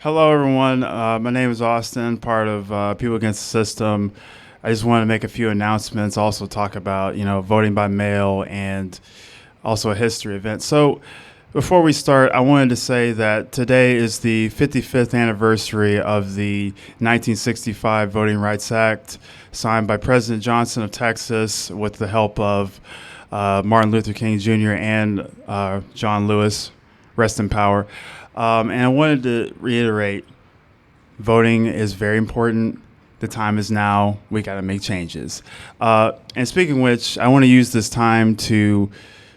Hello, everyone. My name is Austin, part of People Against the System. I just wanted to make a few announcements, also talk about, voting by mail and also a history event. So before we start, I wanted to say that today is the 55th anniversary of the 1965 Voting Rights Act, signed by President Johnson of Texas with the help of Martin Luther King Jr. and John Lewis, rest in power. And I wanted to reiterate, voting is very important. The time is now. We got to make changes. And speaking of which, I want to use this time to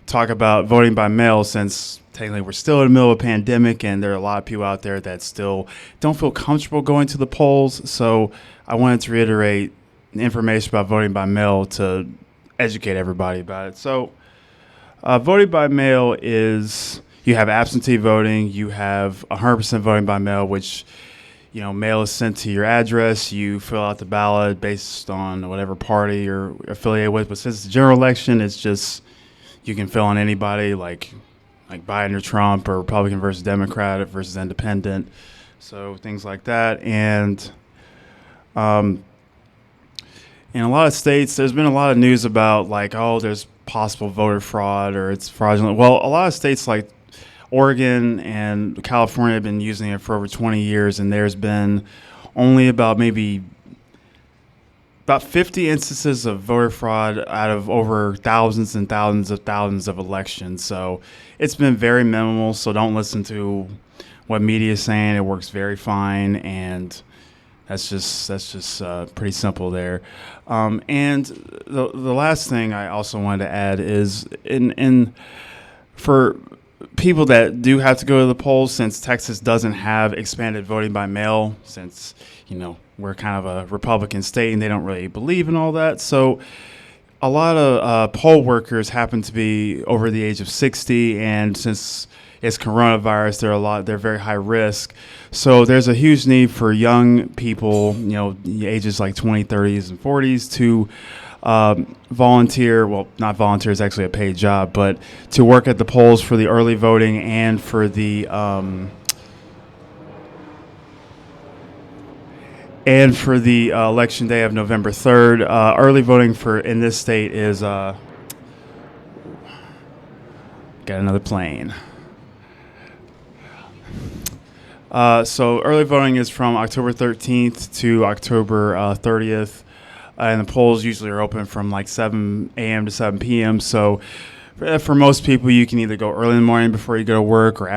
talk about voting by mail, since technically we're still in the middle of a pandemic and there are a lot of people out there that still don't feel comfortable going to the polls. So I wanted to reiterate the information about voting by mail to educate everybody about it. So voting by mail is, you have absentee voting, you have 100% voting by mail, which, mail is sent to your address. You fill out the ballot based on whatever party you're affiliated with. But since it's a general election, it's just, you can fill in anybody, like Biden or Trump, or Republican versus Democrat versus Independent. So things like that. And in a lot of states, there's been a lot of news about there's possible voter fraud or it's fraudulent. Well, a lot of states like Oregon and California have been using it for over 20 years, and there's been only about 50 instances of voter fraud out of over thousands and thousands of elections. So it's been very minimal. So don't listen to what media is saying. It works very fine, and that's just pretty simple there. And the last thing I also wanted to add is for people that do have to go to the polls, since Texas doesn't have expanded voting by mail, since we're kind of a Republican state and they don't really believe in all that. So a lot of poll workers happen to be over the age of 60, and since it's coronavirus, they're very high risk. So there's a huge need for young people, ages like 20s, 30s, and 40s to volunteer. Well, not volunteer, it's actually a paid job, but to work at the polls for the early voting and for the election day of November 3rd. Early voting in this state is got another plane. So early voting is from October 13th to October 30th. And the polls usually are open from 7 a.m. to 7 p.m. So for most people, you can either go early in the morning before you go to work, or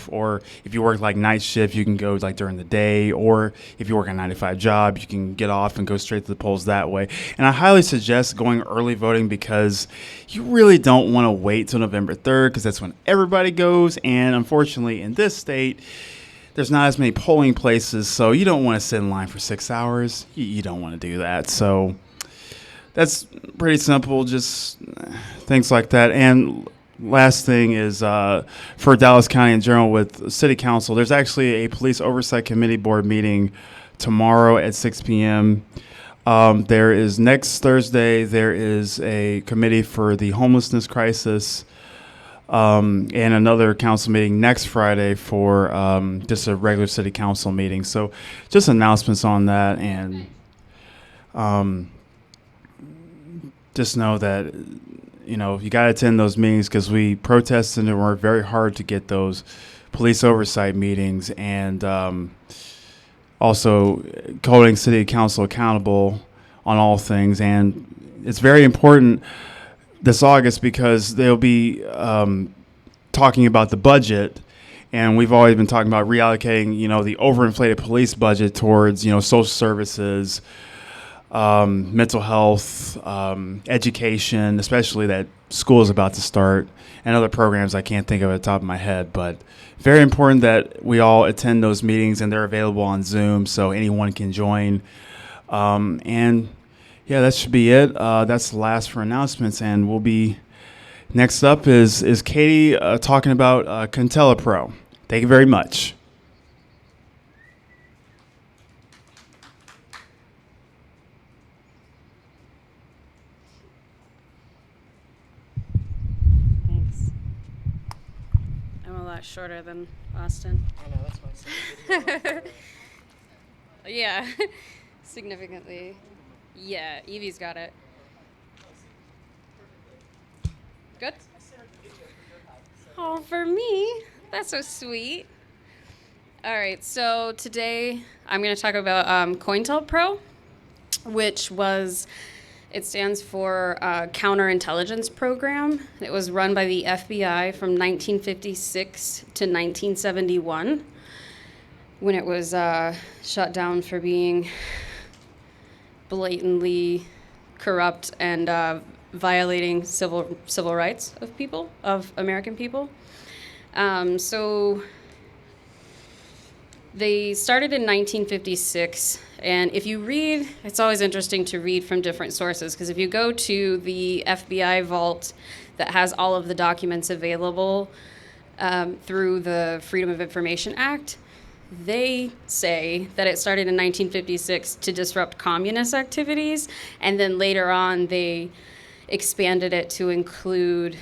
or if you work night shift, you can go during the day, or if you work a 9-to-5 job, you can get off and go straight to the polls that way. And I highly suggest going early voting, because you really don't want to wait till November 3rd, because that's when everybody goes. And unfortunately, in this state, there's not as many polling places, so you don't want to sit in line for 6 hours. You don't want to do that. So that's pretty simple, just things like that. And last thing is, for Dallas County in general with City Council, there's actually a Police Oversight Committee Board meeting tomorrow at 6 p.m. There is next Thursday, there is a committee for the homelessness crisis. And another council meeting next Friday for just a regular city council meeting. So just announcements on that, and just know that, you got to attend those meetings, because we protested and worked very hard to get those police oversight meetings, and also holding city council accountable on all things. And it's very important this August, because they'll be talking about the budget, and we've always been talking about reallocating, the overinflated police budget towards, social services, mental health, education, especially that school is about to start, and other programs I can't think of at the top of my head. But very important that we all attend those meetings, and they're available on Zoom, so anyone can join. And yeah, that should be it. That's the last for announcements, and we'll be next up is Katie talking about Cointel Pro. Thank you very much. Thanks. I'm lot shorter than Austin. I know, that's why I said Yeah, significantly. Yeah, Evie's got it. Good? Oh, for me? That's so sweet. All right, so today I'm going to talk about Cointel Pro, which it stands for Counterintelligence Program. It was run by the FBI from 1956 to 1971, when it was shut down for being blatantly corrupt and violating civil rights of American people. So they started in 1956, and if you read, it's always interesting to read from different sources, because if you go to the FBI vault that has all of the documents available through the Freedom of Information Act, they say that it started in 1956 to disrupt communist activities, and then later on they expanded it to include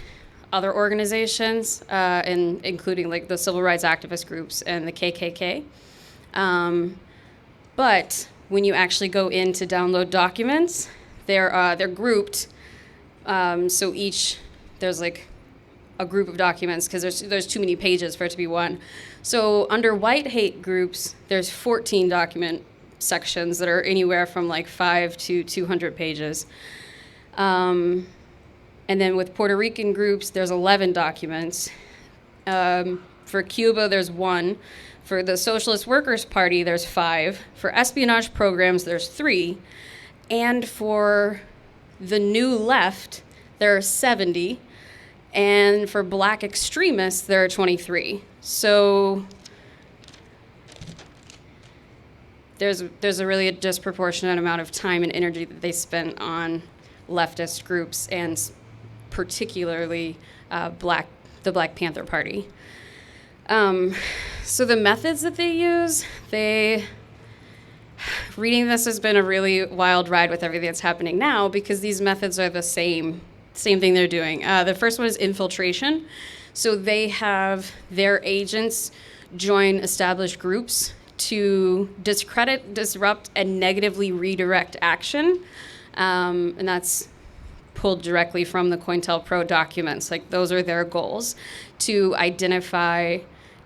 other organizations, and including like the civil rights activist groups and the KKK. But when you actually go in to download documents, they're grouped. So there's like a group of documents, because there's too many pages for it to be one. So under white hate groups, there's 14 document sections that are anywhere from like 5 to 200 pages. And then with Puerto Rican groups, there's 11 documents. For Cuba, there's 1. For the Socialist Workers' Party, there's 5. For espionage programs, there's 3. And for the New Left, there are 70. And for black extremists, there are 23. So there's a really disproportionate amount of time and energy that they spent on leftist groups, and particularly the Black Panther Party. So the methods that they use, reading this has been a really wild ride with everything that's happening now, because these methods are the same thing they're doing. The first one is infiltration. So they have their agents join established groups to discredit, disrupt, and negatively redirect action. And that's pulled directly from the Cointel Pro documents. Like, those are their goals, to identify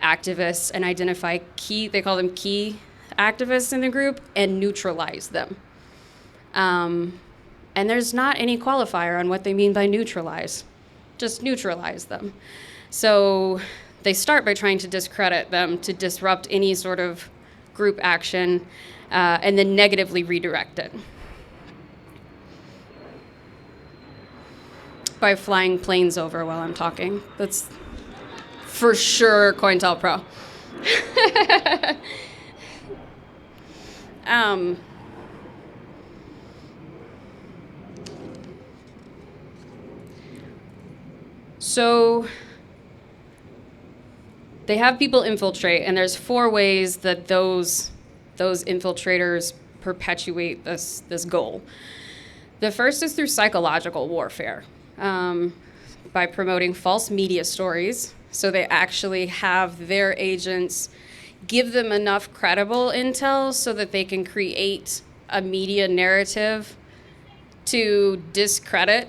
activists and identify they call them key activists in the group, and neutralize them. And there's not any qualifier on what they mean by neutralize. Just neutralize them. So they start by trying to discredit them, to disrupt any sort of group action, and then negatively redirect it by flying planes over while I'm talking. That's for sure Cointel Pro. So they have people infiltrate, and there's 4 ways that those infiltrators perpetuate this goal. The first is through psychological warfare, by promoting false media stories. So they actually have their agents give them enough credible intel so that they can create a media narrative to discredit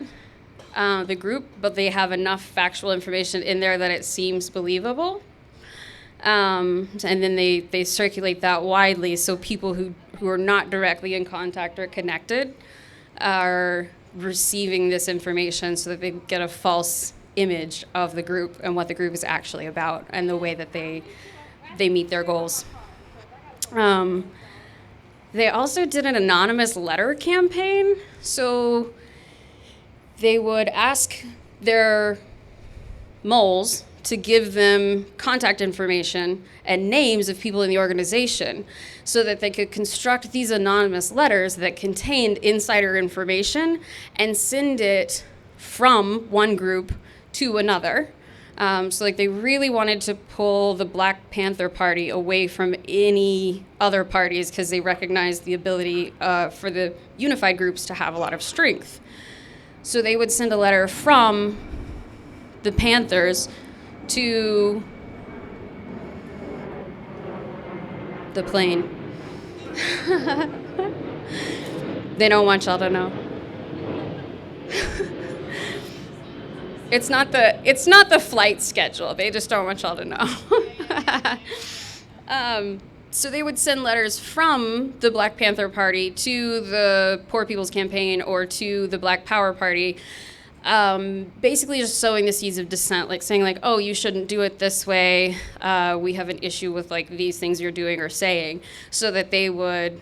the group, but they have enough factual information in there that it seems believable. And then they circulate that widely, so people who are not directly in contact or connected are receiving this information, so that they get a false image of the group and what the group is actually about, and the way that they meet their goals. They also did an anonymous letter campaign. So they would ask their moles to give them contact information and names of people in the organization, so that they could construct these anonymous letters that contained insider information and send it from one group to another. So like, they really wanted to pull the Black Panther Party away from any other parties, because they recognized the ability for the unified groups to have a lot of strength. So they would send a letter from the Panthers to the plane. They don't want y'all to know. It's not the flight schedule. They just don't want y'all to know. So they would send letters from the Black Panther Party to the Poor People's Campaign or to the Black Power Party, basically just sowing the seeds of dissent, like saying like, oh, you shouldn't do it this way. We have an issue with like these things you're doing or saying, so that they would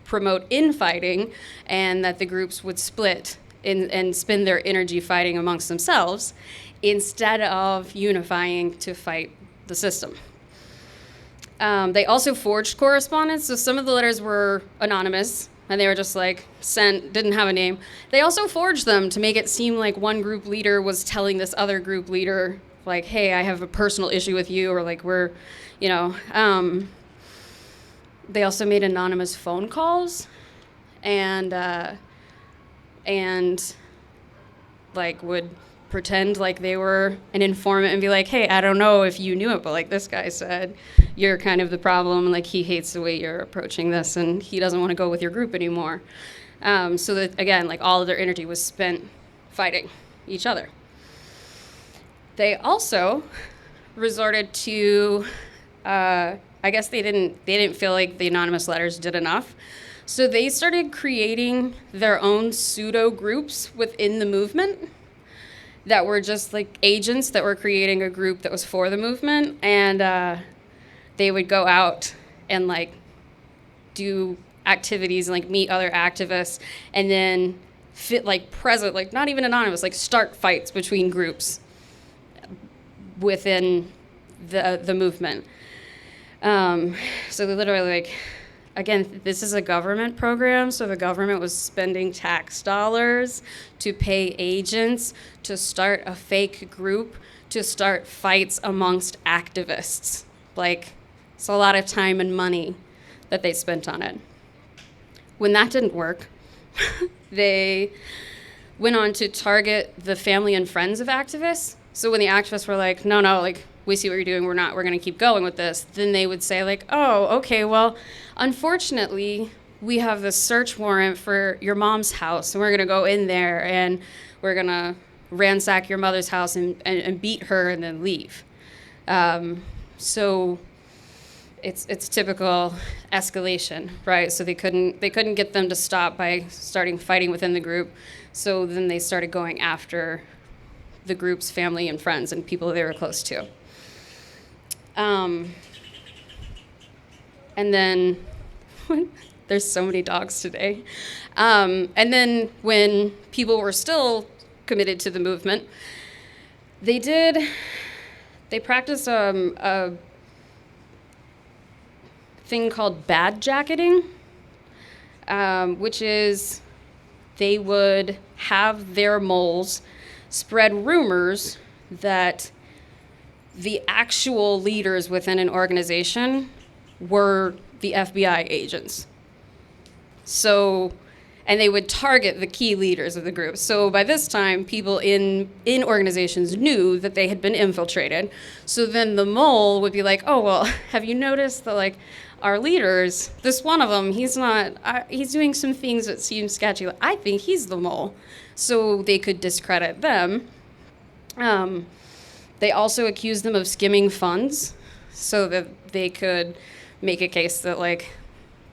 promote infighting and that the groups would split and spend their energy fighting amongst themselves instead of unifying to fight the system. They also forged correspondence, so some of the letters were anonymous, and they were just like sent, didn't have a name. They also forged them to make it seem like one group leader was telling this other group leader, like, hey, I have a personal issue with you, or like we're, you know. They also made anonymous phone calls, and like would pretend like they were an informant and be like, hey, I don't know if you knew it, but like this guy said you're kind of the problem, like he hates the way you're approaching this and he doesn't want to go with your group anymore. So that, again, like all of their energy was spent fighting each other. They also resorted to, I guess they didn't feel like the anonymous letters did enough. So they started creating their own pseudo groups within the movement that were just like agents that were creating a group that was for the movement, and they would go out and like do activities and like meet other activists, and then like not even anonymous, like start fights between groups within the movement. So they literally like, again, this is a government program, so the government was spending tax dollars to pay agents to start a fake group, to start fights amongst activists. Like, it's a lot of time and money that they spent on it. When that didn't work, they went on to target the family and friends of activists. So when the activists were like, no, like, we see what you're doing, we're going to keep going with this, then they would say like, oh, okay, well, unfortunately, we have this search warrant for your mom's house, and we're going to go in there, and we're going to ransack your mother's house and beat her and then leave. So it's typical escalation, right? So they couldn't get them to stop by starting fighting within the group, so then they started going after the group's family and friends and people they were close to. And then there's so many dogs today. And then when people were still committed to the movement, they practiced a thing called bad jacketing, which is they would have their moles spread rumors that the actual leaders within an organization were the FBI agents. So, and they would target the key leaders of the group. So by this time, people in organizations knew that they had been infiltrated. So then the mole would be like, oh, well, have you noticed that like our leaders, this one of them, he's doing some things that seem sketchy. I think he's the mole. So they could discredit them. They also accused them of skimming funds so that they could make a case that like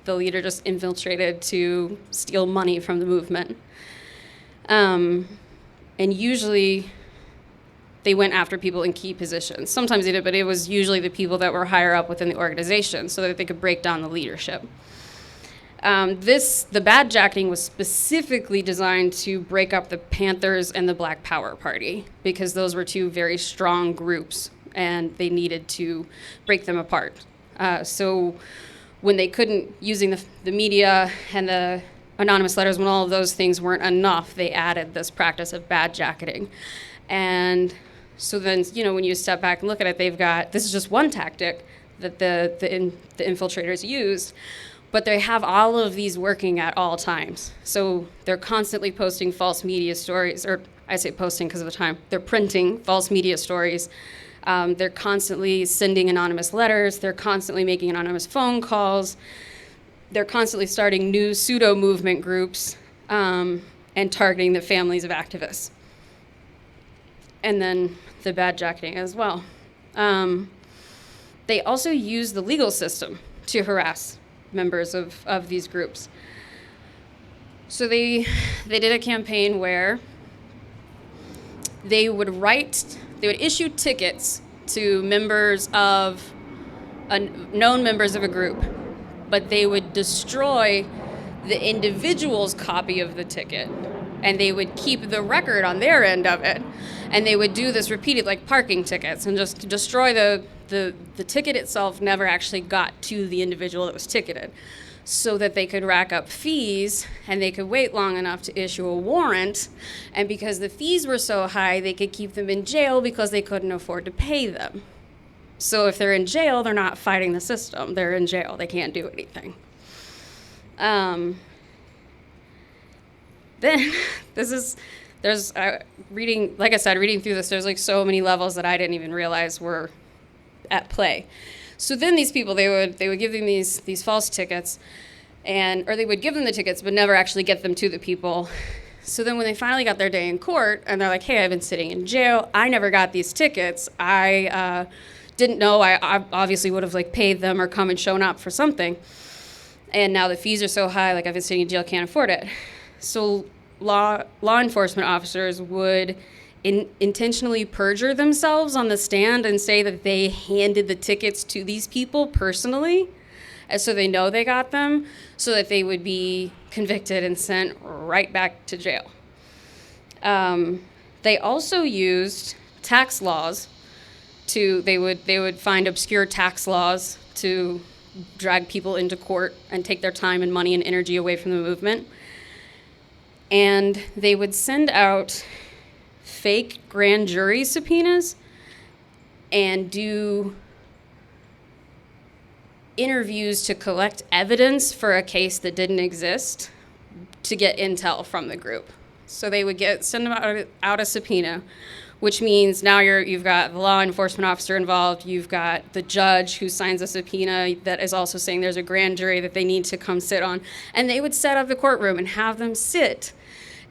the leader just infiltrated to steal money from the movement. And usually they went after people in key positions. Sometimes they did, but it was usually the people that were higher up within the organization so that they could break down the leadership. The bad jacketing was specifically designed to break up the Panthers and the Black Power Party because those were two very strong groups and they needed to break them apart. So when they couldn't, using the media and the anonymous letters, when all of those things weren't enough, they added this practice of bad jacketing. And so then, when you step back and look at it, this is just one tactic that the infiltrators used, but they have all of these working at all times. So they're constantly posting false media stories, or I say posting because of the time, they're printing false media stories They're constantly sending anonymous letters. They're constantly making anonymous phone calls. They're constantly starting new pseudo-movement groups and targeting the families of activists. And then the badjacketing as well. They also use the legal system to harass members of these groups. So they did a campaign where they would issue tickets to members of known members of a group, but they would destroy the individual's copy of the ticket, and they would keep the record on their end of it, and they would do this repeated, like parking tickets, and just destroy the ticket itself. Never actually got to the individual that was ticketed, so that they could rack up fees and they could wait long enough to issue a warrant. And because the fees were so high, they could keep them in jail because they couldn't afford to pay them. So if they're in jail, they're not fighting the system. They're in jail. They can't do anything. Then there's reading, like I said, reading through this, there's like so many levels that I didn't even realize were at play. So then these people, they would give them these false tickets, or they would give them the tickets but never actually get them to the people. So then when they finally got their day in court and they're like, hey, I've been sitting in jail, I never got these tickets, I didn't know, I obviously would have like paid them or come and shown up for something, and now the fees are so high, like I've been sitting in jail, can't afford it. So law enforcement officers would intentionally perjure themselves on the stand and say that they handed the tickets to these people personally, and so they know they got them, so that they would be convicted and sent right back to jail. They also used tax laws they would find obscure tax laws to drag people into court and take their time and money and energy away from the movement. And they would send out fake grand jury subpoenas and do interviews to collect evidence for a case that didn't exist to get intel from the group. So they would send them out a subpoena, which means now you've got the law enforcement officer involved, you've got the judge who signs a subpoena that is also saying there's a grand jury that they need to come sit on, and they would set up the courtroom and have them sit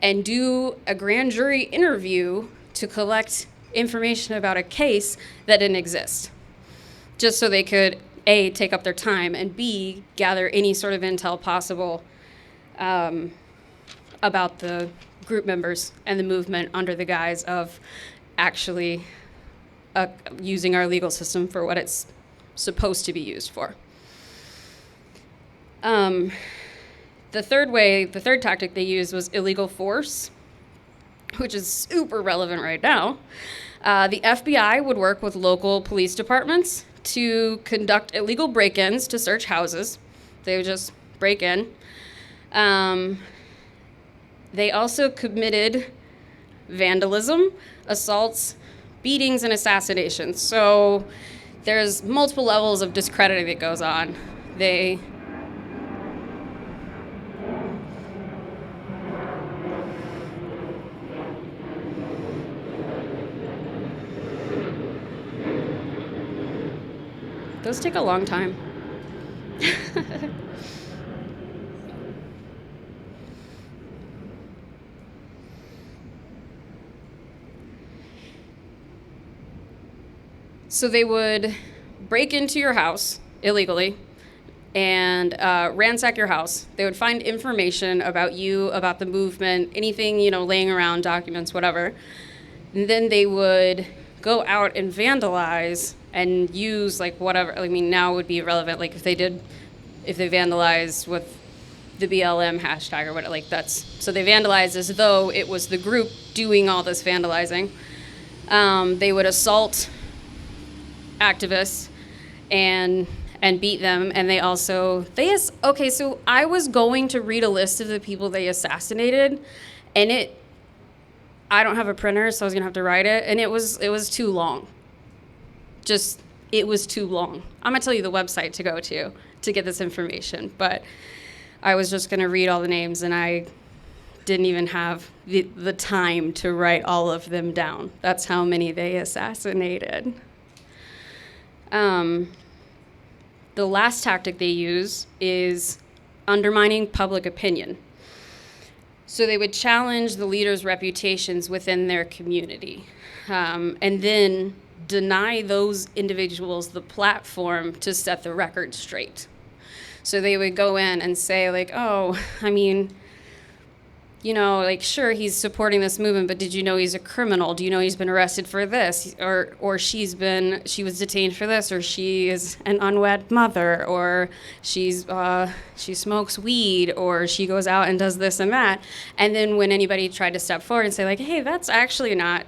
and do a grand jury interview to collect information about a case that didn't exist, just so they could, A, take up their time, and B, gather any sort of intel possible about the group members and the movement under the guise of actually using our legal system for what it's supposed to be used for. The third tactic they used was illegal force, which is super relevant right now. The FBI would work with local police departments to conduct illegal break-ins to search houses. They would just break in. They also committed vandalism, assaults, beatings, and assassinations. So there's multiple levels of discrediting that goes on. Those take a long time. So they would break into your house illegally and ransack your house. They would find information about you, about the movement, anything, laying around, documents, whatever. And then they would go out and vandalize and use whatever. Now would be relevant, if they vandalized with the BLM hashtag or what, so they vandalized as though it was the group doing all this vandalizing. They would assault activists and beat them, and so I was going to read a list of the people they assassinated, and I don't have a printer, so I was gonna have to write it, and it was too long. It was too long. I'm gonna tell you the website to go to get this information, but I was just gonna read all the names, and I didn't even have the time to write all of them down. That's how many they assassinated. The last tactic they use is undermining public opinion. So they would challenge the leaders' reputations within their community, and then deny those individuals the platform to set the record straight. So they would go in and say, like, oh, I mean, you know, like, sure, he's supporting this movement, but did you know he's a criminal? Do you know he's been arrested for this? Or she was detained for this, or she is an unwed mother, or she smokes weed, or she goes out and does this and that. And then when anybody tried to step forward and say, like, hey, that's actually not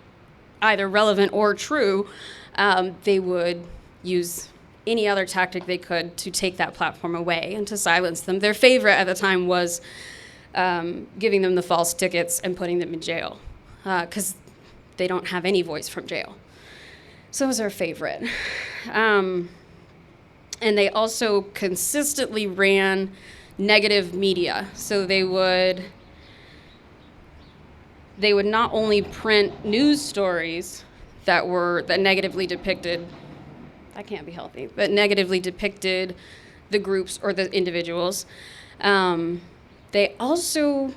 either relevant or true, they would use any other tactic they could to take that platform away and to silence them. Their favorite at the time was giving them the false tickets and putting them in jail, because they don't have any voice from jail. So it was our favorite. And they also consistently ran negative media. So they would not only print news stories that negatively depicted, that can't be healthy, but negatively depicted the groups or the individuals. They also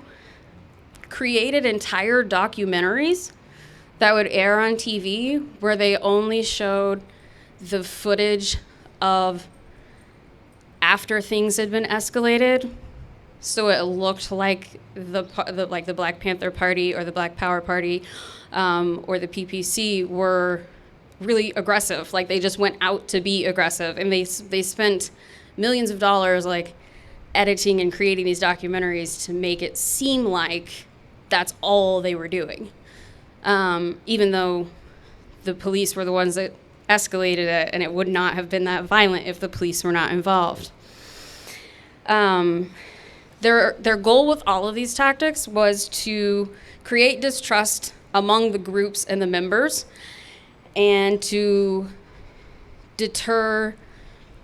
created entire documentaries that would air on TV where they only showed the footage of after things had been escalated. So it looked like the Black Panther Party or the Black Power Party or the PPC were really aggressive. Like, they just went out to be aggressive, and they spent millions of dollars like editing and creating these documentaries to make it seem like that's all they were doing, even though the police were the ones that escalated it, and it would not have been that violent if the police were not involved. Their goal with all of these tactics was to create distrust among the groups and the members, and to deter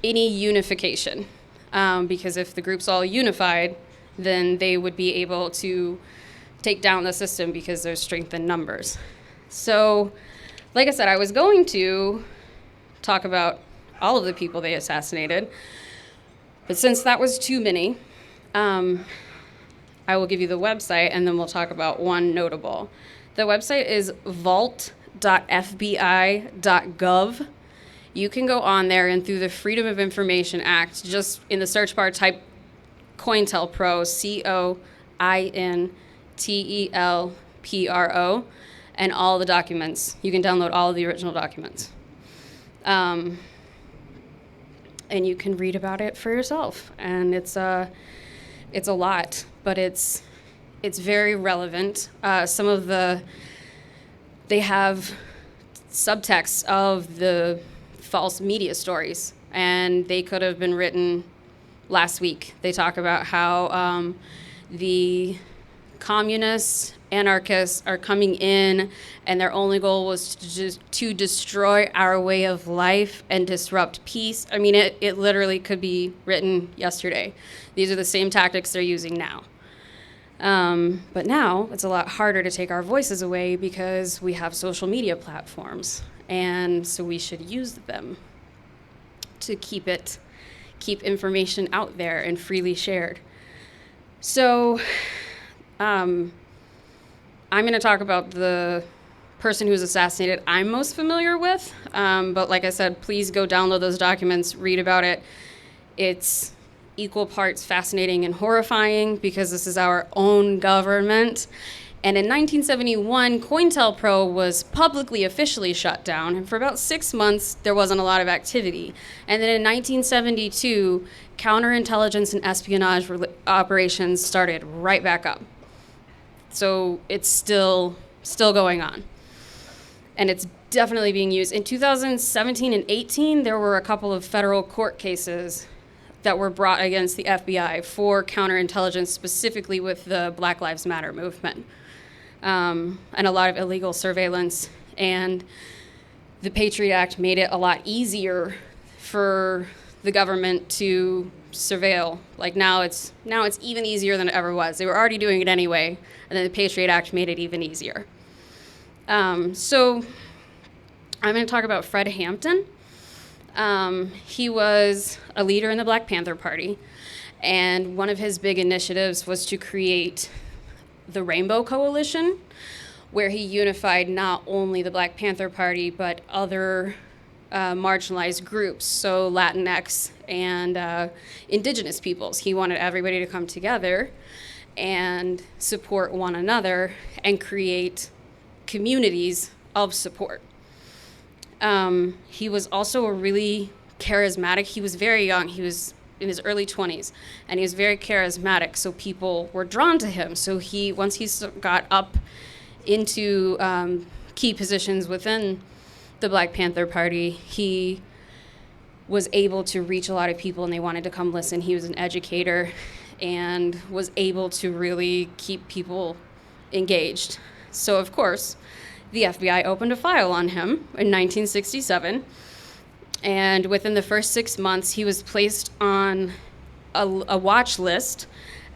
any unification. Because if the group's all unified, then they would be able to take down the system because there's strength in numbers. So, like I said, I was going to talk about all of the people they assassinated, but since that was too many, I will give you the website, and then we'll talk about one notable. The website is Vault.fbi.gov. You can go on there, and through the Freedom of Information Act, just in the search bar, type Cointel Pro, COINTELPRO, and all the documents. You can download all of the original documents. And you can read about it for yourself. And it's a lot, but it's very relevant. They have subtexts of the false media stories, and they could have been written last week. They talk about how the communists, anarchists are coming in, and their only goal was to destroy our way of life and disrupt peace. I mean, it literally could be written yesterday. These are the same tactics they're using now. But now it's a lot harder to take our voices away because we have social media platforms. And so we should use them to keep information out there and freely shared. So I'm going to talk about the person who was assassinated I'm most familiar with. But like I said, please go download those documents, read about it. It's equal parts fascinating and horrifying because this is our own government. And in 1971, COINTELPRO was publicly officially shut down, and for about 6 months, there wasn't a lot of activity. And then in 1972, counterintelligence and espionage operations started right back up. So it's still going on. And it's definitely being used. In 2017 and 18, there were a couple of federal court cases that were brought against the FBI for counterintelligence, specifically with the Black Lives Matter movement. And a lot of illegal surveillance. And the Patriot Act made it a lot easier for the government to surveil. Like now it's even easier than it ever was. They were already doing it anyway, and then the Patriot Act made it even easier. So I'm going to talk about Fred Hampton. He was a leader in the Black Panther Party, and one of his big initiatives was to create the Rainbow Coalition, where he unified not only the Black Panther Party, but other marginalized groups, so Latinx and indigenous peoples. He wanted everybody to come together and support one another and create communities of support. He was also a really charismatic, he was very young, he was in his early 20s, and he was very charismatic, so people were drawn to him. So once he got up into key positions within the Black Panther Party, he was able to reach a lot of people and they wanted to come listen. He was an educator and was able to really keep people engaged. So of course, the FBI opened a file on him in 1967, and within the first 6 months, he was placed on a watch list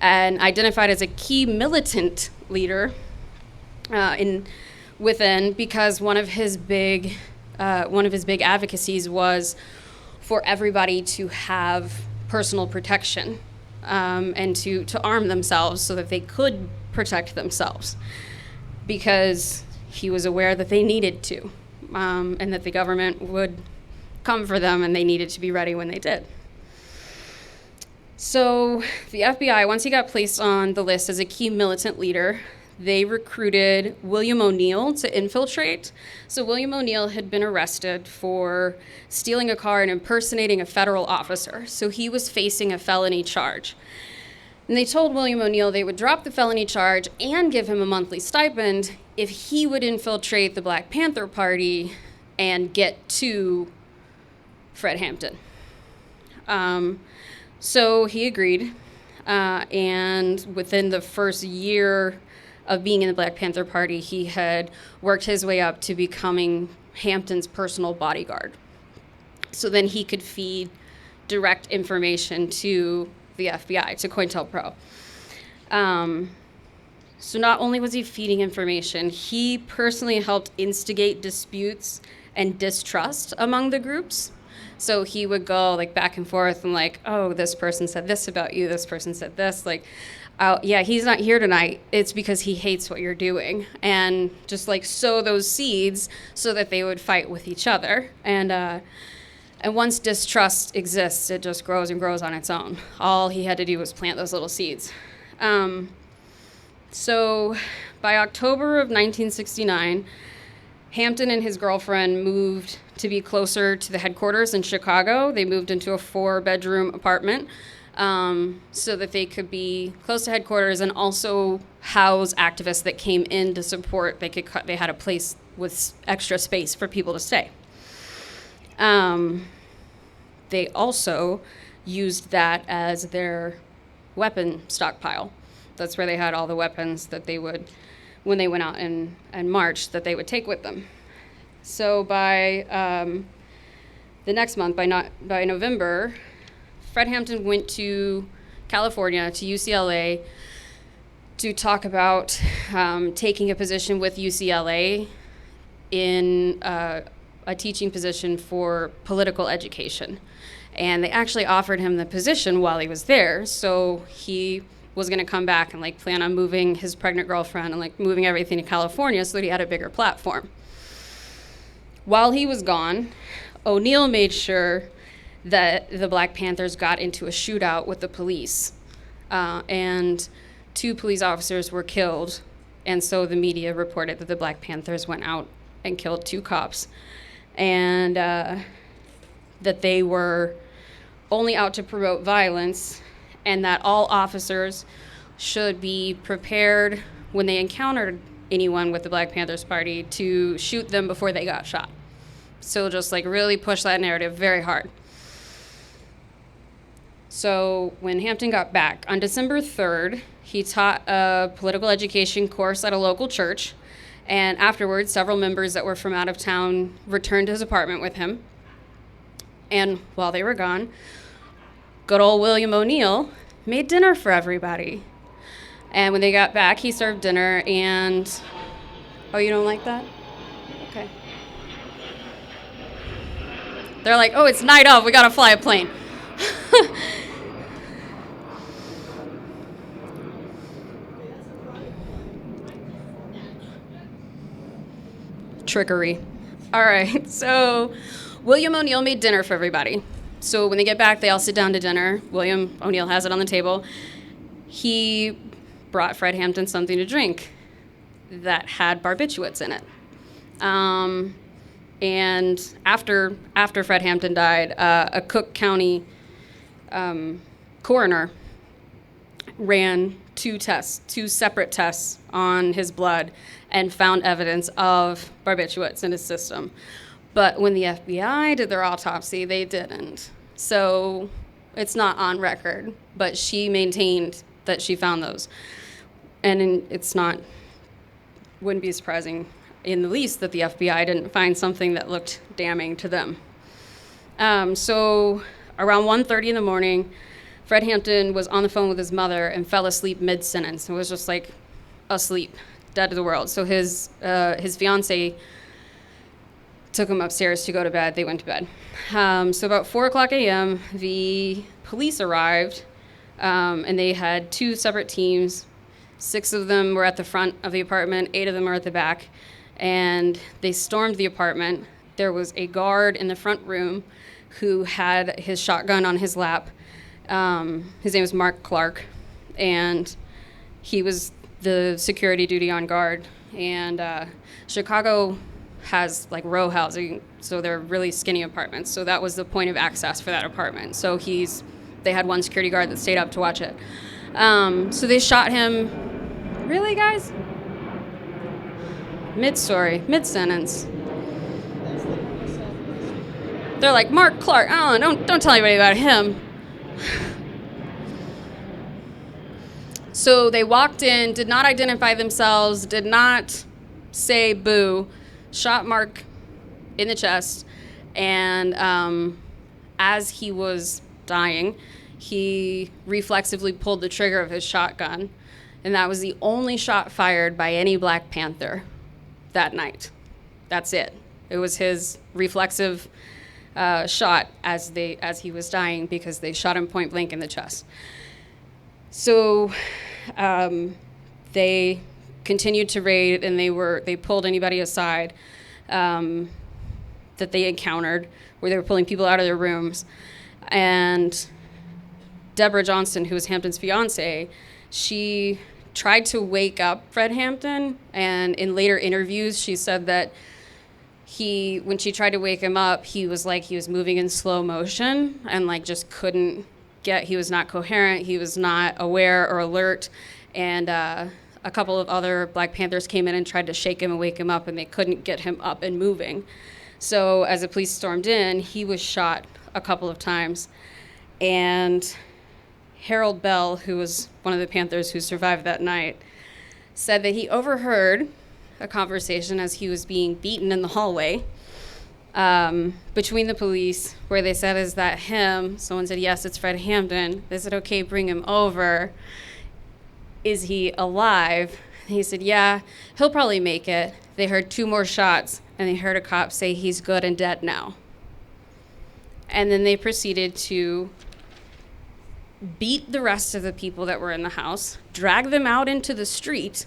and identified as a key militant leader within, because one of his big advocacies was for everybody to have personal protection and to arm themselves so that they could protect themselves, because he was aware that they needed to, and that the government would come for them and they needed to be ready when they did. So the FBI, once he got placed on the list as a key militant leader, they recruited William O'Neill to infiltrate. So William O'Neill had been arrested for stealing a car and impersonating a federal officer. So he was facing a felony charge. And they told William O'Neill they would drop the felony charge and give him a monthly stipend if he would infiltrate the Black Panther Party and get to Fred Hampton. So he agreed, and within the first year of being in the Black Panther Party, he had worked his way up to becoming Hampton's personal bodyguard. So then he could feed direct information to the FBI, to COINTELPRO. So not only was he feeding information, he personally helped instigate disputes and distrust among the groups. So he would go like back and forth and like, oh, this person said this about you, this person said this, like, oh, yeah, he's not here tonight. It's because he hates what you're doing. And just like sow those seeds so that they would fight with each other. And once distrust exists, it just grows and grows on its own. All he had to do was plant those little seeds. So by October of 1969, Hampton and his girlfriend moved to be closer to the headquarters in Chicago. They moved into a 4-bedroom apartment so that they could be close to headquarters and also house activists that came in to support. They had a place with extra space for people to stay. They also used that as their weapon stockpile. That's where they had all the weapons that they would, when they went out and marched, that they would take with them. So by the next month, by November, Fred Hampton went to California, to UCLA, to talk about taking a position with UCLA in a teaching position for political education. And they actually offered him the position while he was there, so he was going to come back and like plan on moving his pregnant girlfriend and like moving everything to California so that he had a bigger platform. While he was gone, O'Neill made sure that the Black Panthers got into a shootout with the police, and 2 police officers were killed, and so the media reported that the Black Panthers went out and killed 2 cops, and that they were only out to promote violence, and that all officers should be prepared when they encountered anyone with the Black Panthers Party to shoot them before they got shot. So just like really push that narrative very hard. So when Hampton got back, on December 3rd, he taught a political education course at a local church, and afterwards, several members that were from out of town returned to his apartment with him. And while they were gone, good old William O'Neill made dinner for everybody. And when they got back, he served dinner and... Oh, you don't like that? Okay. They're like, oh, it's night of, we gotta fly a plane. Trickery. All right, so William O'Neill made dinner for everybody. So when they get back, they all sit down to dinner. William O'Neill has it on the table. He brought Fred Hampton something to drink that had barbiturates in it. And after Fred Hampton died, a Cook County coroner ran two separate tests on his blood and found evidence of barbiturates in his system. But when the FBI did their autopsy, they didn't. So it's not on record, but she maintained that she found those. And wouldn't be surprising in the least that the FBI didn't find something that looked damning to them. So around 1:30 in the morning, Fred Hampton was on the phone with his mother and fell asleep mid-sentence. It was just like asleep, dead to the world. So his fiance took him upstairs to go to bed. They went to bed. So about 4:00 a.m., the police arrived, and they had two separate teams. 6 of them were at the front of the apartment, 8 of them were at the back, and they stormed the apartment. There was a guard in the front room who had his shotgun on his lap. His name was Mark Clark, and he was the security duty on guard. And Chicago has like row housing, so they're really skinny apartments. So that was the point of access for that apartment. So they had one security guard that stayed up to watch it. So they shot him. Really, guys? Mid-sentence. They're like, Mark Clark. Oh, don't tell anybody about him. So they walked in, did not identify themselves, did not say boo, shot Mark in the chest, and as he was dying, he reflexively pulled the trigger of his shotgun, and that was the only shot fired by any Black Panther that night. That's it. It was his reflexive shot as he was dying because they shot him point blank in the chest. So they continued to raid, and they pulled anybody aside that they encountered, where they were pulling people out of their rooms. And Deborah Johnston, who was Hampton's fiance, she tried to wake up Fred Hampton, and in later interviews she said that when she tried to wake him up, he was moving in slow motion and like just couldn't he was not coherent, he was not aware or alert, and a couple of other Black Panthers came in and tried to shake him and wake him up, and they couldn't get him up and moving. So as the police stormed in, he was shot a couple of times, and Harold Bell, who was one of the Panthers who survived that night, said that he overheard a conversation as he was being beaten in the hallway between the police, where they said, "Is that him?" Someone said, "Yes, it's Fred Hampton." They said, "Okay, bring him over. Is he alive?" And he said, "Yeah, he'll probably make it." They heard 2 more shots, and they heard a cop say, "He's good and dead now." And then they proceeded to beat the rest of the people that were in the house, drag them out into the street,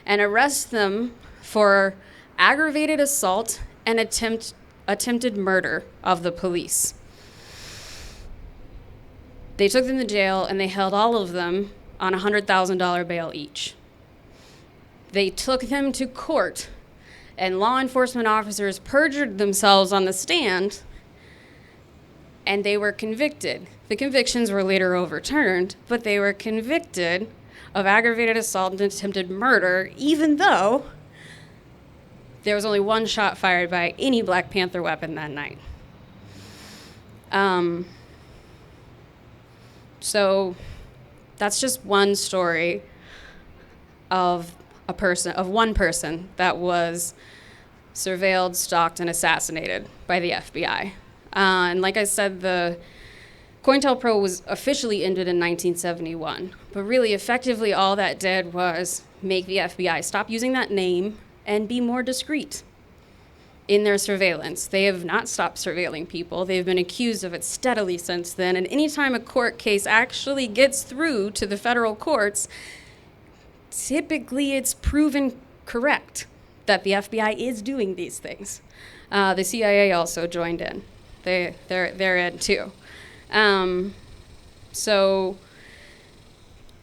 and arrest them for aggravated assault and attempted murder of the police. They took them to jail, and they held all of them on $100,000 bail each. They took them to court, and law enforcement officers perjured themselves on the stand, and they were convicted. The convictions were later overturned, but they were convicted of aggravated assault and attempted murder, even though there was only 1 shot fired by any Black Panther weapon that night. So that's just one story of one person that was surveilled, stalked, and assassinated by the FBI. And like I said, the COINTELPRO was officially ended in 1971, but really effectively all that did was make the FBI stop using that name and be more discreet. in their surveillance. They have not stopped surveilling people. They've been accused of it steadily since then. And anytime a court case actually gets through to the federal courts, typically it's proven correct that the FBI is doing these things. The CIA also joined in. They're in too. So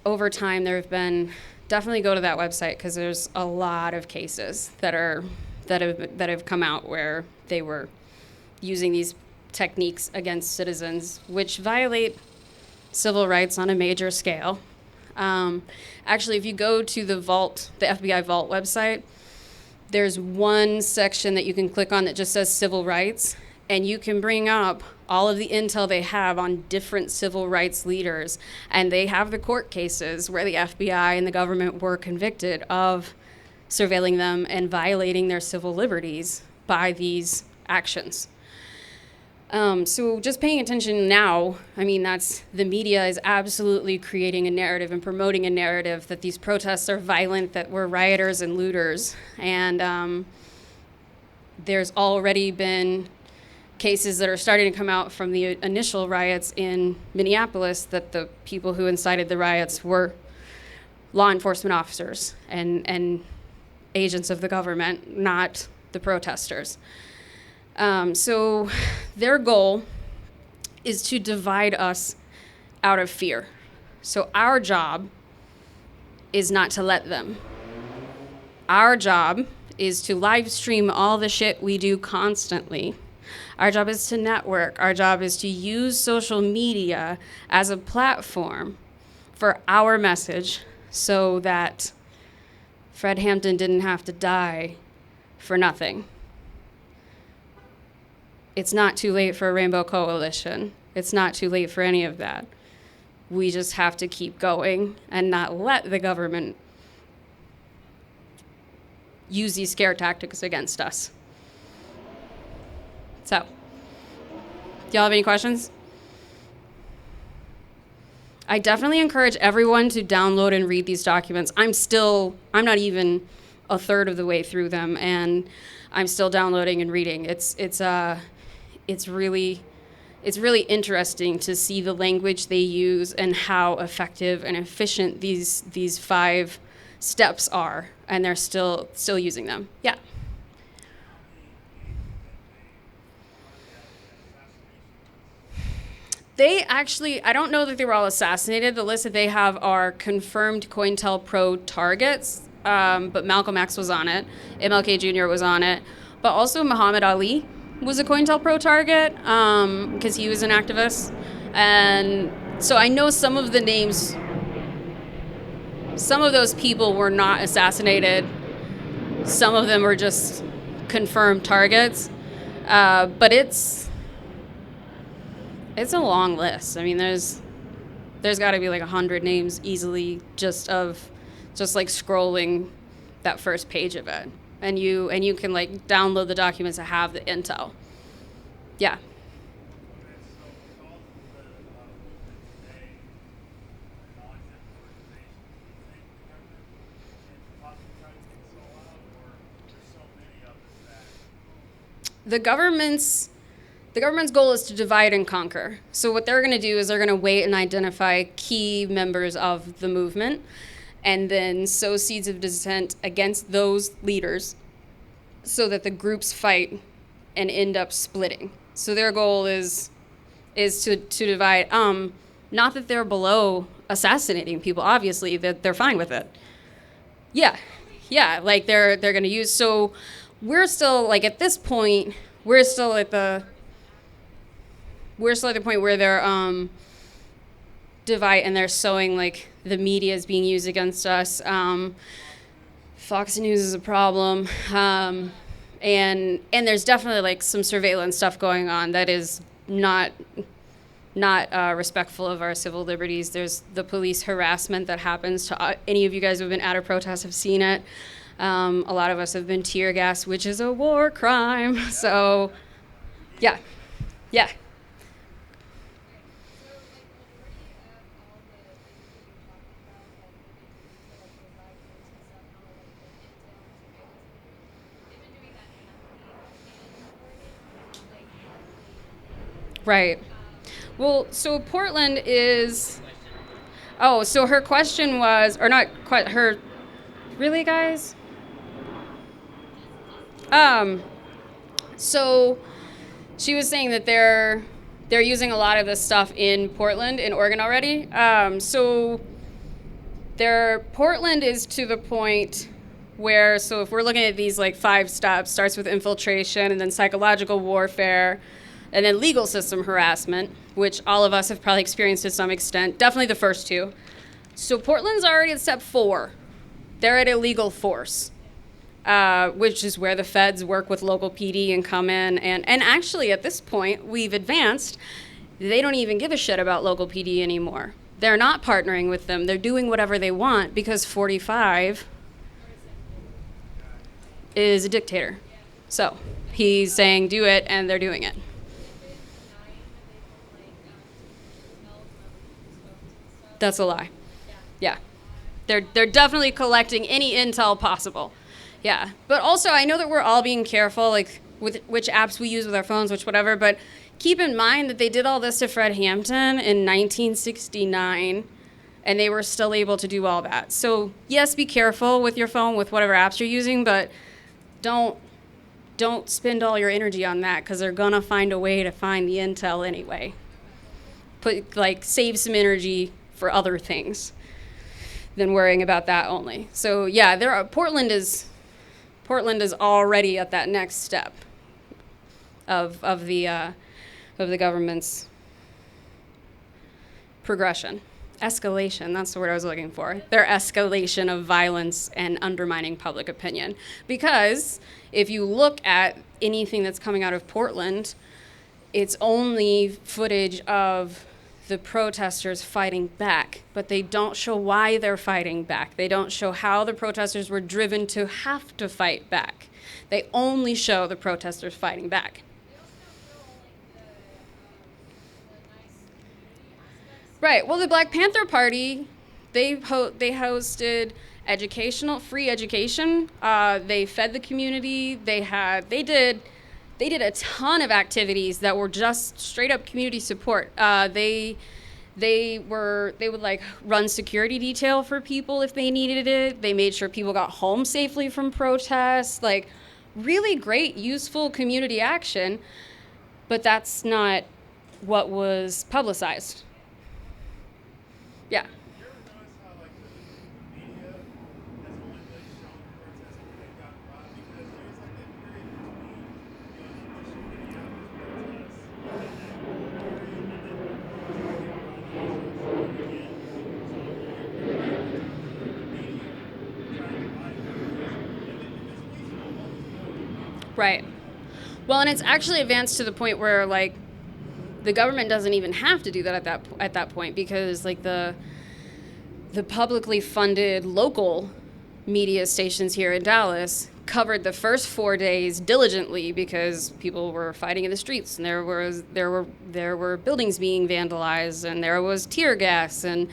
over time, there have been, definitely go to that website because there's a lot of cases that have come out where they were using these techniques against citizens, which violate civil rights on a major scale. Actually, if you go to the FBI Vault website, there's one section that you can click on that just says civil rights, and you can bring up all of the intel they have on different civil rights leaders, and they have the court cases where the FBI and the government were convicted of surveilling them and violating their civil liberties by these actions. So just paying attention now, I mean, the media is absolutely creating a narrative and promoting a narrative that these protests are violent, that we're rioters and looters. And there's already been cases that are starting to come out from the initial riots in Minneapolis that the people who incited the riots were law enforcement officers and agents of the government, not the protesters. So their goal is to divide us out of fear. So our job is not to let them. Our job is to live stream all the shit we do constantly. Our job is to network. Our job is to use social media as a platform for our message so that Fred Hampton didn't have to die for nothing. It's not too late for a Rainbow Coalition. It's not too late for any of that. We just have to keep going and not let the government use these scare tactics against us. So, do y'all have any questions? I definitely encourage everyone to download and read these documents. I'm not even a third of the way through them, and I'm still downloading and reading. It's really interesting to see the language they use and how effective and efficient these 5 steps are, and they're still using them. Yeah. They actually, I don't know that they were all assassinated. The list that they have are confirmed Cointel Pro targets, but Malcolm X was on it. MLK Jr. was on it. But also Muhammad Ali was a Cointel Pro target because he was an activist. And so I know some of the names, some of those people were not assassinated. Some of them were just confirmed targets. But it's a long list. I mean, there's got to be like 100 names easily just like scrolling that first page of it. And you can like download the documents that have the intel. Yeah. The government's goal is to divide and conquer. So what they're going to do is they're going to wait and identify key members of the movement and then sow seeds of dissent against those leaders so that the groups fight and end up splitting. So their goal is to divide. Not that they're below assassinating people, obviously, that they're fine with it. Yeah, like they're going to use. So we're still, like, at this point, we're still at the point where they're divide and they're sowing, like, the media is being used against us. Fox News is a problem. And there's definitely, like, some surveillance stuff going on that is not respectful of our civil liberties. There's the police harassment that happens to any of you guys who have been at a protest have seen it. A lot of us have been tear gassed, which is a war crime. So, yeah. Right. Well, so Portland is. Oh, so her question was, or not quite her. Really, guys? Um. So she was saying that they're using a lot of this stuff in Portland, in Oregon already. So Portland is to the point where, so if we're looking at these like 5 steps, starts with infiltration and then psychological warfare and then legal system harassment, which all of us have probably experienced to some extent. Definitely the first 2. So Portland's already at step 4. They're at illegal force, which is where the feds work with local PD and come in. And actually, at this point, we've advanced. They don't even give a shit about local PD anymore. They're not partnering with them. They're doing whatever they want because 45 is a dictator. So he's saying do it, and they're doing it. That's a lie. Yeah. They're definitely collecting any intel possible. Yeah. But also, I know that we're all being careful, like with which apps we use with our phones, which whatever, but keep in mind that they did all this to Fred Hampton in 1969, and they were still able to do all that. So, yes, be careful with your phone, with whatever apps you're using, but don't spend all your energy on that because they're going to find a way to find the intel anyway. Save some energy for other things than worrying about that only. So yeah, Portland is already at that next step of the government's progression. Escalation, that's the word I was looking for. Their escalation of violence and undermining public opinion. Because if you look at anything that's coming out of Portland, it's only footage of the protesters fighting back, but they don't show why they're fighting back. They don't show how the protesters were driven to have to fight back. They only show the protesters fighting back. Right. Well, the Black Panther Party, they hosted free education. They fed the community. They did a ton of activities that were just straight up community support. They would like run security detail for people if they needed it. They made sure people got home safely from protests. Like, really great, useful community action. But that's not what was publicized. Yeah. Right. Well, and it's actually advanced to the point where like the government doesn't even have to do that at that point because like the publicly funded local media stations here in Dallas covered the first 4 days diligently because people were fighting in the streets and there were buildings being vandalized and there was tear gas and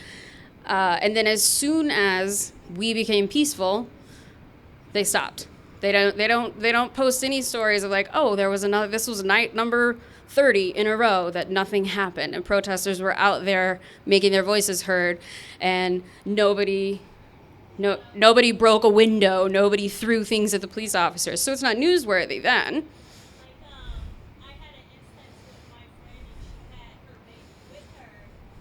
then as soon as we became peaceful, they stopped. They don't post any stories of like, oh, this was night number 30 in a row that nothing happened and protesters were out there making their voices heard and nobody broke a window, nobody threw things at the police officers. So it's not newsworthy then. I had an instance with my friend and she had her baby with her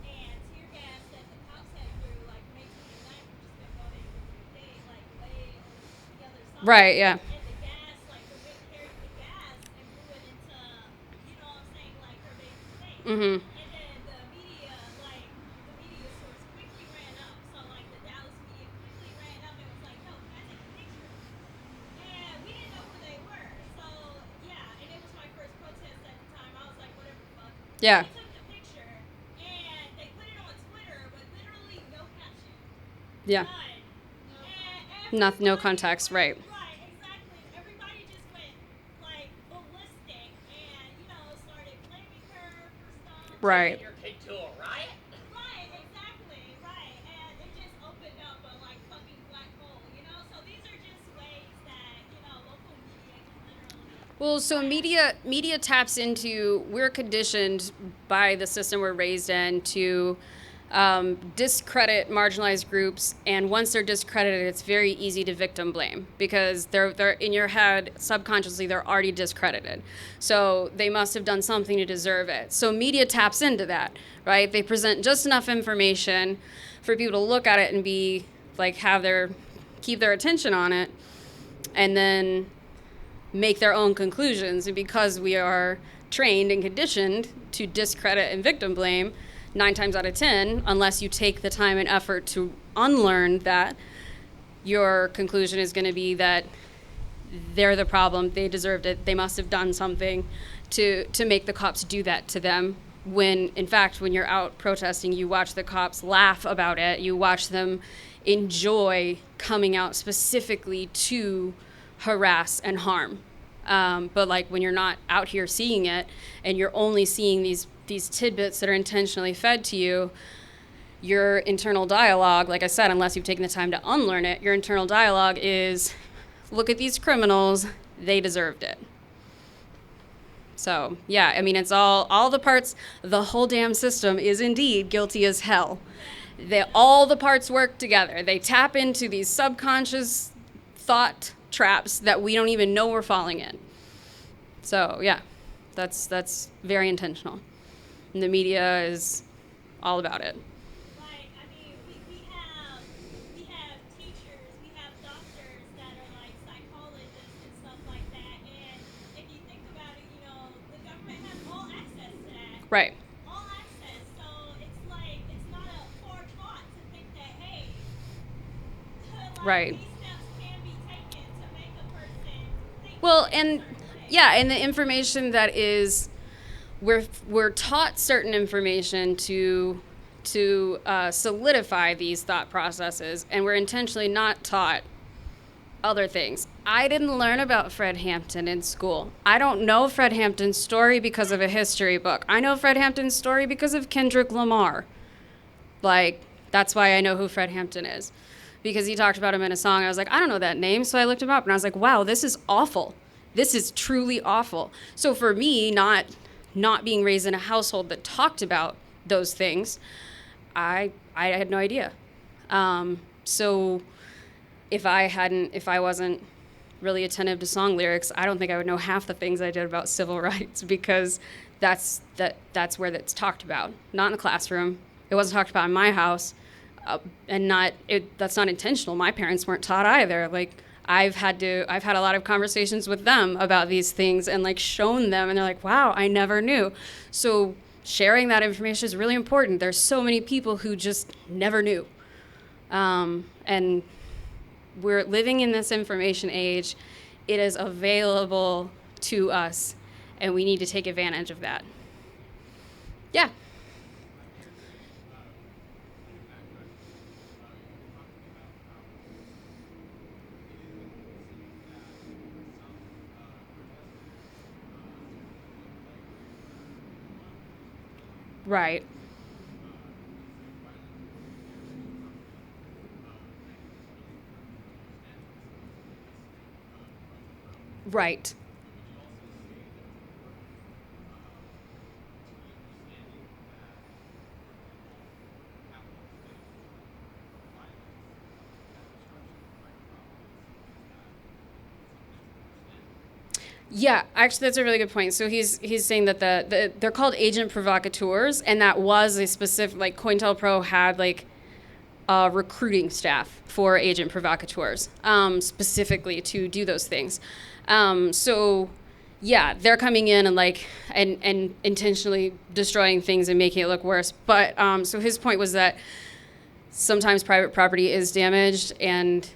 and tear gas that the cops had through like May 29th, which is going to go ahead and day, like way on the other side. Right, yeah. And the gas, like the whip carried the gas and blew it into, you know what I'm saying, like her baby's face. Mm-hmm. And then the media source quickly ran up. So like the Dallas media quickly ran up and was like, no, can I take a picture? And we didn't know who they were. So, yeah, and it was my first protest at the time. I was like, whatever the fuck. Yeah. They took the picture, and they put it on Twitter, but literally no caption. Yeah. None. No context, right. Right, exactly. Everybody just went, like, ballistic and, started blaming her for stuff. Right. Your kid to a riot? Right, exactly, right. And it just opened up a, like, fucking black hole, So these are just ways that, local media can literally Well, so media taps into, we're conditioned by the system we're raised in to discredit marginalized groups, and once they're discredited, it's very easy to victim blame because they're in your head subconsciously they're already discredited, so they must have done something to deserve it. So media taps into that, right? They present just enough information for people to look at it and be like keep their attention on it, and then make their own conclusions. And because we are trained and conditioned to discredit and victim blame, 9 times out of 10, unless you take the time and effort to unlearn that, your conclusion is going to be that they're the problem, they deserved it, they must have done something to make the cops do that to them. When, in fact, when you're out protesting, you watch the cops laugh about it, you watch them enjoy coming out specifically to harass and harm. But like when you're not out here seeing it and you're only seeing these tidbits that are intentionally fed to you, your internal dialogue, like I said, unless you've taken the time to unlearn it, your internal dialogue is, look at these criminals, they deserved it. So yeah, I mean, it's all the parts, the whole damn system is indeed guilty as hell. All the parts work together. They tap into these subconscious thought traps that we don't even know we're falling in. So yeah, that's very intentional. And the media is all about it. Like, I mean, we have teachers, we have doctors that are like psychologists and stuff like that. And if you think about it, the government has all access to that. Right. All access. So it's like, it's not a poor thought to think that, hey, like, Right. these steps can be taken to make a person think. Well, and yeah, and the information that is, we're taught certain information to solidify these thought processes, and we're intentionally not taught other things. I didn't learn about Fred Hampton in school. I don't know Fred Hampton's story because of a history book. I know Fred Hampton's story because of Kendrick Lamar. Like, that's why I know who Fred Hampton is, because he talked about him in a song. I was like, I don't know that name, so I looked him up, and I was like, wow, this is awful. This is truly awful. So for me, not being raised in a household that talked about those things, I had no idea. So if I wasn't really attentive to song lyrics, I don't think I would know half the things I did about civil rights, because that's where that's talked about. Not in the classroom. It wasn't talked about in my house, and that's not intentional. My parents weren't taught either. Like, I've had a lot of conversations with them about these things and like shown them, and they're like, wow, I never knew. So sharing that information is really important. There's so many people who just never knew. And we're living in this information age. It is available to us, and we need to take advantage of that. Yeah. Right. Right. Yeah, actually, that's a really good point. So he's saying that they're called agent provocateurs, and that was a specific, like, Cointel Pro had like a recruiting staff for agent provocateurs, specifically to do those things. So yeah, they're coming in and like and intentionally destroying things and making it look worse. But so his point was that sometimes private property is damaged, and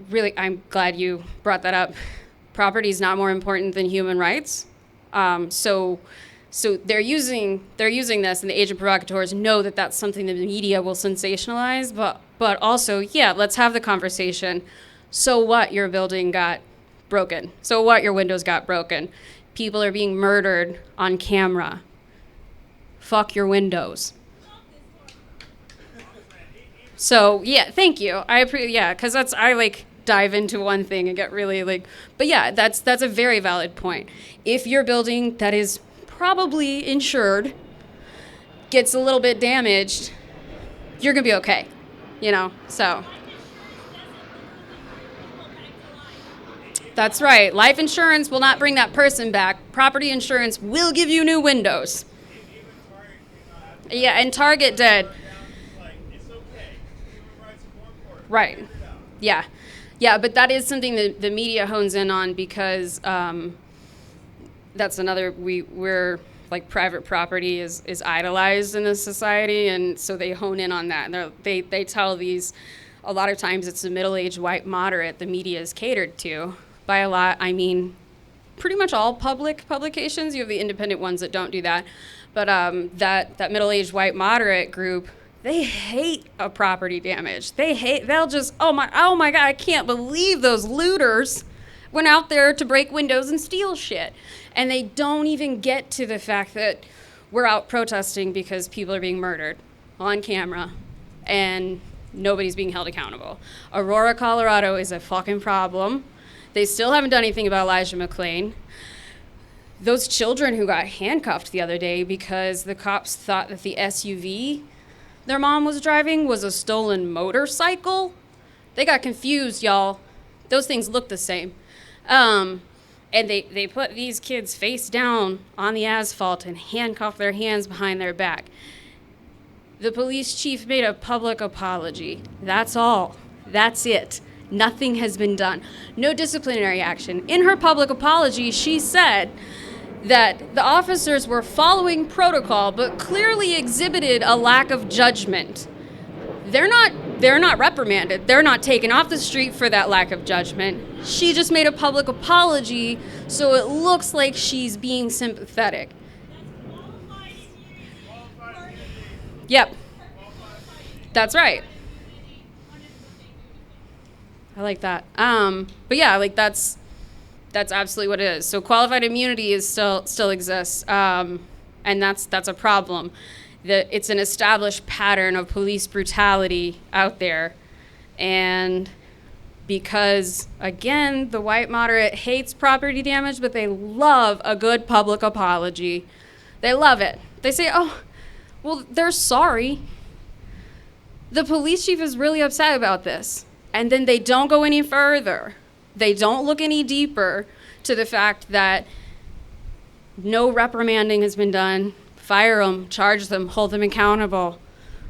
really, I'm glad you brought that up. Property is not more important than human rights. So they're using this, and the agent provocateurs know that that's something that the media will sensationalize. But also, yeah, let's have the conversation. So what? Your building got broken. So what? Your windows got broken. People are being murdered on camera. Fuck your windows. So yeah, thank you. I appreciate, yeah, because dive into one thing and get really like, but yeah, that's a very valid point. If your building that is probably insured gets a little bit damaged, you're gonna be okay, so. That's right. Life insurance will not bring that person back. Property insurance will give you new windows. Yeah, and Target did. Right. Yeah. Yeah, but that is something that the media hones in on because that's another, we're like private property is idolized in this society, and so they hone in on that. And they tell these, a lot of times it's the middle-aged white moderate the media is catered to. By a lot, I mean pretty much all public publications. You have the independent ones that don't do that. But that middle-aged white moderate group, they hate a property damage. They'll just, oh my God, I can't believe those looters went out there to break windows and steal shit. And they don't even get to the fact that we're out protesting because people are being murdered on camera and nobody's being held accountable. Aurora, Colorado is a fucking problem. They still haven't done anything about Elijah McClain. Those children who got handcuffed the other day because the cops thought that the SUV their mom was driving was a stolen motorcycle. They got confused, y'all. Those things look the same. And they put these kids face down on the asphalt and handcuffed their hands behind their back. The police chief made a public apology. That's all. That's it. Nothing has been done. No disciplinary action. In her public apology, she said that the officers were following protocol, but clearly exhibited a lack of judgment. They're not reprimanded. They're not taken off the street for that lack of judgment. She just made a public apology, so it looks like she's being sympathetic. Yep. That's right. I like that. But yeah, like that's absolutely what it is. So qualified immunity is still exists, and that's a problem. It's an established pattern of police brutality out there, and because again, the white moderate hates property damage, but they love a good public apology. They love it. They say, "Oh, well, they're sorry. The police chief is really upset about this." And then they don't go any further. They don't look any deeper to the fact that no reprimanding has been done. Fire them, charge them, hold them accountable,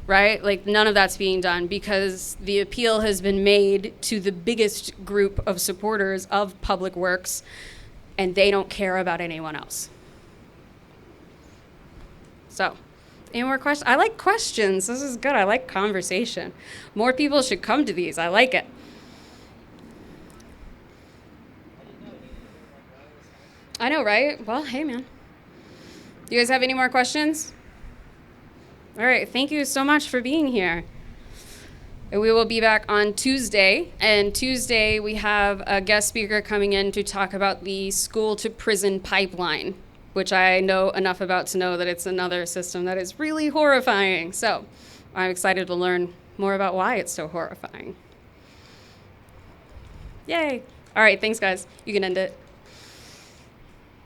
right? Like none of that's being done because the appeal has been made to the biggest group of supporters of public works, and they don't care about anyone else. So, any more questions? I like questions. This is good. I like conversation. More people should come to these. I like it. I know, right? Well, hey, man. You guys have any more questions? All right. Thank you so much for being here. And we will be back on Tuesday. And Tuesday, we have a guest speaker coming in to talk about the school to prison pipeline, which I know enough about to know that it's another system that is really horrifying. So I'm excited to learn more about why it's so horrifying. Yay. All right, thanks, guys. You can end it.